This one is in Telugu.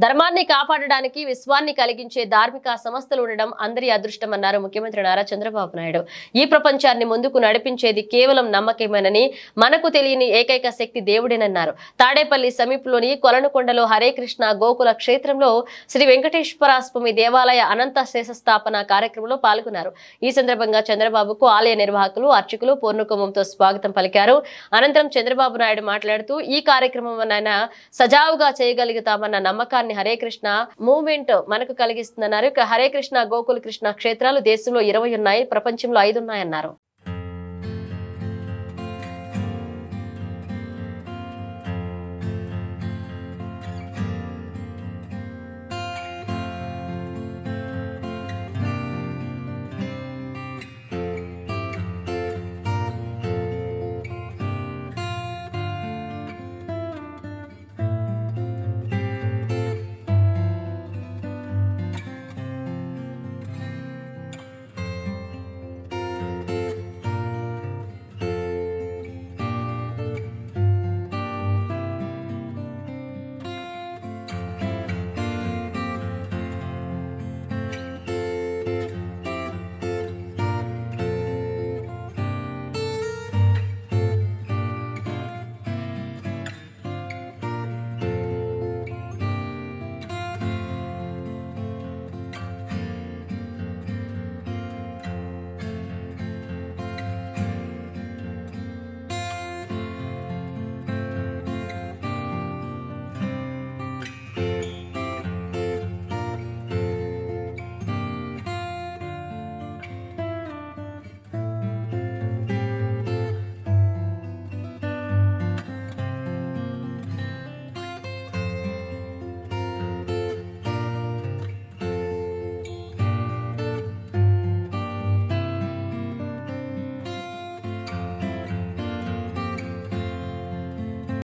ధర్మాన్ని కాపాడడానికి విశ్వాన్ని కలిగించే ధార్మిక సంస్థలు ఉండడం అందరి అదృష్టమన్నారు ముఖ్యమంత్రి నారా చంద్రబాబు నాయుడు. ఈ ప్రపంచాన్ని ముందుకు నడిపించేది కేవలం నమ్మకమేనని, మనకు తెలియని ఏకైక శక్తి దేవుడేనన్నారు. తాడేపల్లి సమీపంలోని కొలనుకొండలో హరే కృష్ణ గోకుల క్షేత్రంలో శ్రీ వెంకటేశ్వర స్వామి దేవాలయ అనంత శేష స్థాపన కార్యక్రమంలో పాల్గొన్నారు. ఈ సందర్భంగా చంద్రబాబుకు ఆలయ నిర్వాహకులు, అర్చకులు పూర్ణకుంభంతో స్వాగతం పలికారు. అనంతరం చంద్రబాబు నాయుడు మాట్లాడుతూ ఈ కార్యక్రమం సజావుగా చేయగలుగుతామన్న నమ్మకాన్ని హరే కృష్ణ మూవ్మెంట్ మనకు కలిగిస్తుందన్నారు. హరే కృష్ణ గోకుల కృష్ణ క్షేత్రాలు దేశంలో 20 ఉన్నాయి, ప్రపంచంలో 5 ఉన్నాయన్నారు.